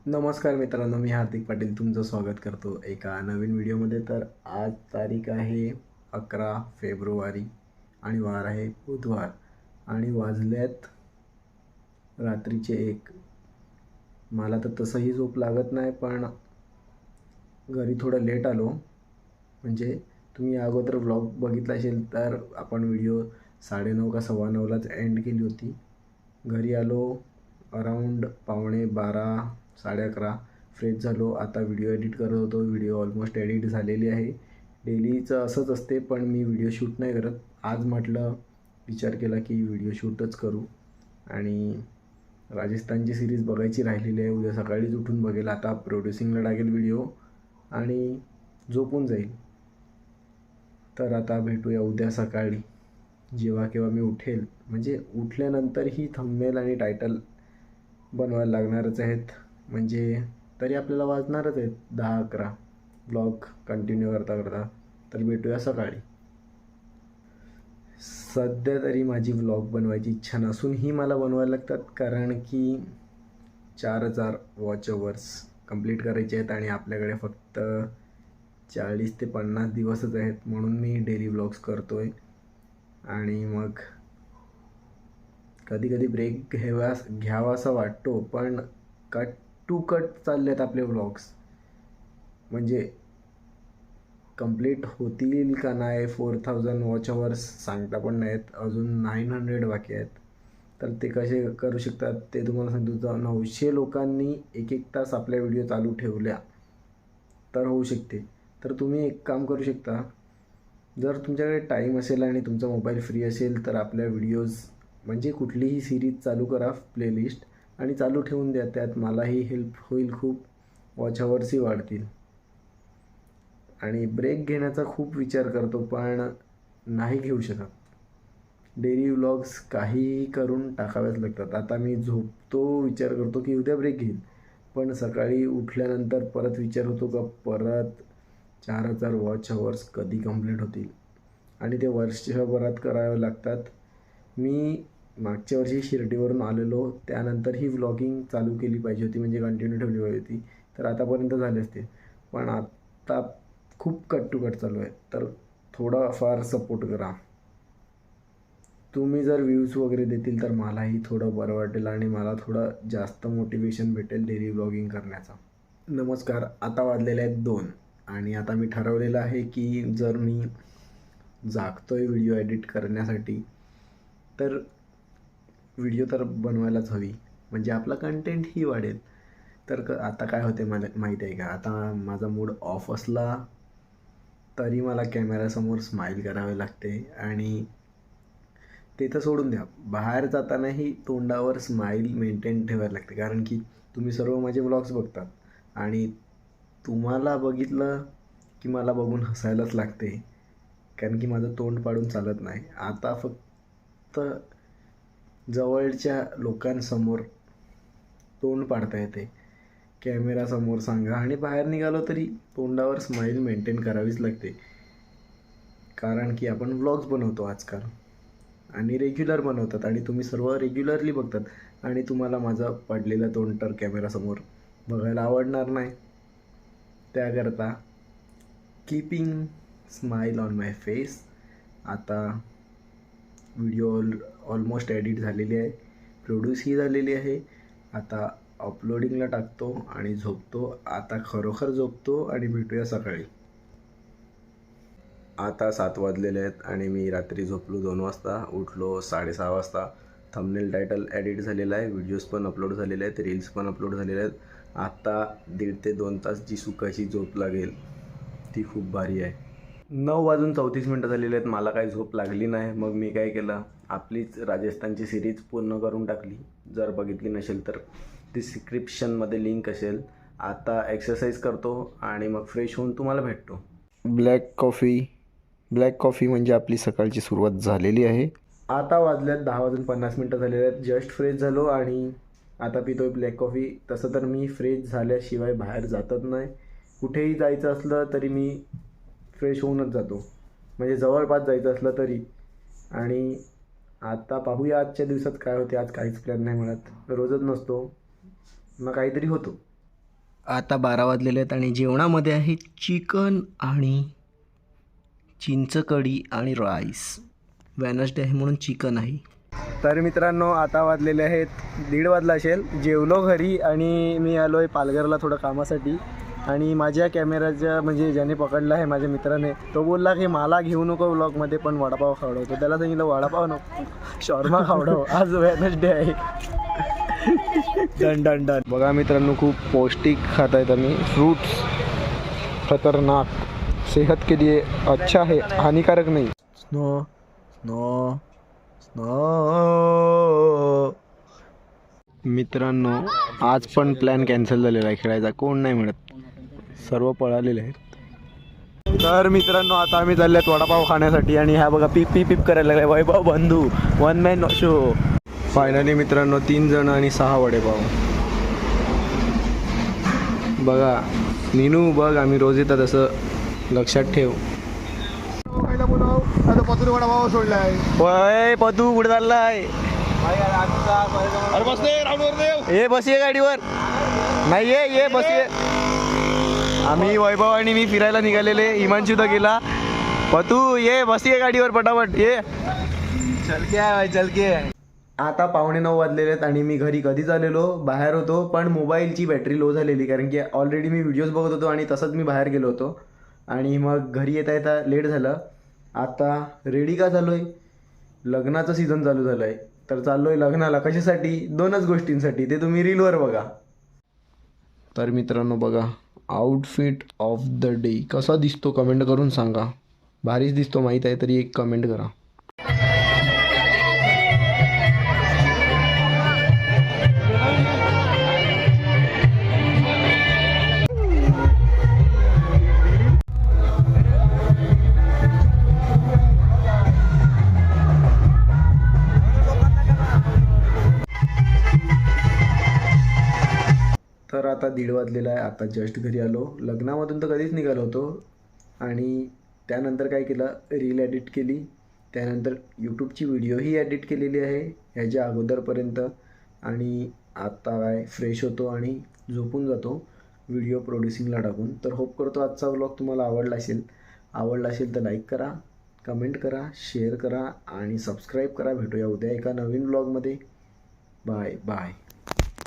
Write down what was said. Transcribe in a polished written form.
नमस्कार मित्रांनो, मी हार्दिक पाटील तुमचं स्वागत करतो एका नवीन व्हिडिओमध्ये. तर आज तारीख आहे 11 फेब्रुवारी आणि वार आहे बुधवार आणि वाजल्यात रात्रीचे 1. मला तर तसंही झोप लागत नाही, पण घरी थोडं लेट आलो. म्हणजे तुम्ही अगोदर व्लॉग बघितला असेल तर आपण व्हिडिओ 9:30 का 9:15लाच एंड केली होती. घरी आलो अराऊंड 11:15 11:30. फ्रेश झालो. आता व्हिडिओ एडिट करत होतो. व्हिडिओ ऑलमोस्ट एडिट झालेली आहे. डेलीचं असंच असते, पण मी व्हिडिओ शूट नाही करत. आज म्हटलं, विचार केला की व्हिडिओ शूटच करू. आणि राजस्थानची सिरीज बघायची राहिलेली आहे. उद्या सकाळीच उठून बघेल. आता प्रोड्युसिंगला टाकेल व्हिडिओ आणि झोपून जाईल. तर आता भेटूया उद्या सकाळी जेव्हा केव्हा मी उठेल. म्हणजे उठल्यानंतर ही थंबनेल आणि टायटल बनवायला लागणारच आहेत. म्हणजे तरी आपल्याला वाजणारच आहेत 10-11 ब्लॉग कंटिन्यू करता करता. तर भेटूया सकाळी. सध्या तरी माझी व्लॉग बनवायची इच्छा नसूनही मला बनवायला लागतात, कारण की 4,000 वॉच अवर्स कंप्लीट करायचे आहेत आणि आपल्याकडे फक्त 40 ते 50 दिवसच आहेत. म्हणून मी डेली व्लॉग्स करतो आहे. आणि मग कधी कधी ब्रेक घ्यावासा वाटतो, पण कट टू कट चालले आहेत आपले व्लॉग्स. म्हणजे कंप्लीट होतील का नाही, 4,000 वॉच अवर्स सांगता पण नाहीत. अजून 900 बाकी आहेत. तर ते कसे करू शकतात ते तुम्हाला सांगतो. 900 लोकांनी 1-1 तास आपल्या व्हिडिओ चालू ठेवल्या तर होऊ शकते. तर तुम्ही एक काम करू शकता. जर तुमच्याकडे टाईम असेल आणि तुमचा मोबाईल फ्री असेल तर आपल्या व्हिडिओज म्हणजे कुठलीही सिरीज चालू करा, प्लेलिस्ट, आणि चालू ठेवून द्या. त्यात मलाही हेल्प होईल खूप. वॉच अवर्सही वाढतील. आणि ब्रेक घेण्याचा खूप विचार करतो, पण नाही घेऊ शकत. डेली व्लॉग्स काहीही करून टाकाव्याच लागतात. आता मी झोपतो, विचार करतो की उद्या ब्रेक घेईल, पण सकाळी उठल्यानंतर परत विचार होतो का परत 4,000 वॉच अवर्स कधी कंप्लीट होतील. आणि ते वर्षभरात करावे लागतात. मी मागच्या वर्षी शिर्डीवरून आलेलो, त्यानंतर ही व्लॉगिंग चालू केली पाहिजे होती, म्हणजे कंटिन्यू ठेवली पाहिजे होती. तर आतापर्यंत झाले असते. पण आता खूप कट टू कट चालू आहे. तर थोडाफार सपोर्ट करा. तुम्ही जर व्ह्यूज वगैरे देतील तर मलाही थोडं बरं वाटेल आणि मला थोडं जास्त मोटिवेशन भेटेल डेली व्लॉगिंग करण्याचा. नमस्कार. आता वाजलेले आहेत 2 आणि आता मी ठरवलेलं आहे की जर मी जागतोय व्हिडिओ एडिट करण्यासाठी तर व्हिडिओ तर बनवायलाच हवी, म्हणजे आपला कंटेंटही वाढेल. तर आता काय होते मला माहीत आहे का, आता माझा मूड ऑफ असला तरी मला कॅमेऱ्यासमोर स्माईल करावे लागते. आणि ते तर सोडून द्या, बाहेर जातानाही तोंडावर स्माईल मेंटेन ठेवायला लागते. कारण की तुम्ही सर्व माझे व्लॉग्स बघतात आणि तुम्हाला बघितलं की मला बघून हसायलाच लागते, कारण की माझं तोंड पाडून चालत नाही. आता फक्त जवळच्या लोकांसमोर तोंड पाडता येते, कॅमेरासमोर सांगा. आणि बाहेर निघालो तरी तोंडावर स्माईल मेंटेन करावीच लागते, कारण की आपण व्लॉग्स बनवतो आजकाल आणि रेग्युलर बनवतात आणि तुम्ही सर्व रेग्युलरली बघतात आणि तुम्हाला माझं पडलेलं तोंड तर कॅमेरासमोर बघायला आवडणार नाही. त्याकरता keeping smile on my face. आता व्हिडिओ ऑलमोस्ट एडिट झालेली आहे, प्रोड्यूसही झालेली आहे. आता अपलोडिंगला टाकतो आणि झोपतो. आता खरोखर झोपतो आणि भेटूया सकाळी. आता 7 वाजलेले आहेत आणि मी रात्री झोपलो 2 वाजता, उठलो 6:30 वाजता. थंबनेल टायटल एडिट झालेला आहे, व्हिडिओज पण अपलोड झालेले आहेत, रील्स पण अपलोड झालेले आहेत. आता 1.5 ते 2 तास जी सुखाची झोप लागेल ती खूप भारी आहे. 9:34 झालेले आहेत, मला काही झोप लागली नाही. मग मी काय केलं, आपलीच राजस्थानची सिरीज पूर्ण करून टाकली. जर बघितली नसेल तर डिस्क्रिप्शनमध्ये लिंक असेल. आता एक्सरसाइज करतो आणि मग फ्रेश होऊन तुम्हाला भेटतो. ब्लॅक कॉफी म्हणजे आपली सकाळची सुरुवात झालेली आहे. आता वाजल्यात 10:50 झालेले आहेत. जस्ट फ्रेश झालो आणि आता पितोय ब्लॅक कॉफी. तसं तर मी फ्रेश झाल्याशिवाय बाहेर जातच नाही. कुठेही जायचं असलं तरी मी फ्रेश होऊनच जातो, म्हणजे जवळपास जायचं असलं तरी. आणि आता पाहूया आजच्या दिवसात काय होते. आज काहीच प्लॅन नाही मिळत, रोजच नसतो, मग काहीतरी होतो. आता 12 वाजलेले आहेत आणि जेवणामध्ये आहे चिकन आणि चिंच कढी आणि राईस. वेनसडे आहे म्हणून चिकन आहे. तर मित्रांनो आता वाजलेले आहेत 1:30 वाजला असेल. जेवलो घरी आणि मी आलो आहे पालघरला थोडं कामासाठी. आणि माझ्या कॅमेराच्या म्हणजे ज्याने पकडला आहे माझ्या मित्राने, तो बोलला की मला घेऊ नको व्लॉगमध्ये पण वडापाव खावडवतो. त्याला सांगितलं वडापाव नको, शॉर्मा खावडव, आज वेनसडे आहे. Done done done. बघा मित्रांनो खूप पौष्टिक खात आहेत आम्ही. फ्रूट्स खतरनाक, सेहत के लिए अच्छा है, हानिकारक नहीं. Snow snow snow. मित्रांनो आज पण प्लॅन कॅन्सल झालेला आहे खेळायचा. कोण नाही म्हणत, सर्व पळालेले आहेत. तर मित्रांनो आता आम्ही चालले आहेत वडापाव खाण्यासाठी. आणि ह्या बघा पीप पीप पीप करायला लागलाय वैभव बंधू. 1 मॅन शो. फायनली मित्रांनो 3 जण आणि 6 वडेपाव. बघा नीनू बघ, आम्ही रोज येतात असं लक्षात ठेव. पतुर वडापाव सोडलाय. होय पतू कुठे चाललाय? अरे बस ये बस ये गाडीवर. नाही ये बस ये. आम्ही वैभव आणि मी फिरायला निघालेले. हिमांशू तर गेला. पतू ये बस ये गाडीवर पटापट ये. चलके. आता 8:45 वाजलेले आहेत आणि मी घरी कधीच आलेलो. बाहेर होतो पण मोबाईलची बॅटरी लो झालेली, कारण की ऑलरेडी मी व्हिडिओज बघत होतो आणि तसंच मी बाहेर गेलो होतो. आणि मग घरी येता लेट झालं. आता रेडी का झालो आहे? लग्नाचं सीझन चालू झालं आहे तर चाललो आहे लग्नाला. कशासाठी? 2च गोष्टींसाठी. ते तुम्ही रीलवर बघा. तर मित्रांनो बघा आउटफिट ऑफ द डे कसा दिसतो कमेंट करून सांगा. भारीच दिसतो माहीत आहे, तरी एक कमेंट करा. तर आता 1:30 वाजलेला आहे. आता जस्ट घरी आलो. लग्नामधून तर कधीच निघालो होतो. आणि त्यानंतर काय केलं, रील एडिट केली. त्यानंतर यूट्यूबची व्हिडिओही एडिट केलेली आहे ह्याच्या अगोदरपर्यंत. आणि आता काय फ्रेश होतो आणि झोपून जातो व्हिडिओ प्रोड्युसिंगला टाकून. तर होप करतो आजचा व्लॉग तुम्हाला आवडला असेल तर लाईक करा, कमेंट करा, शेअर करा आणि सबस्क्राईब करा. भेटूया उद्या एका नवीन व्लॉगमध्ये. Bye bye.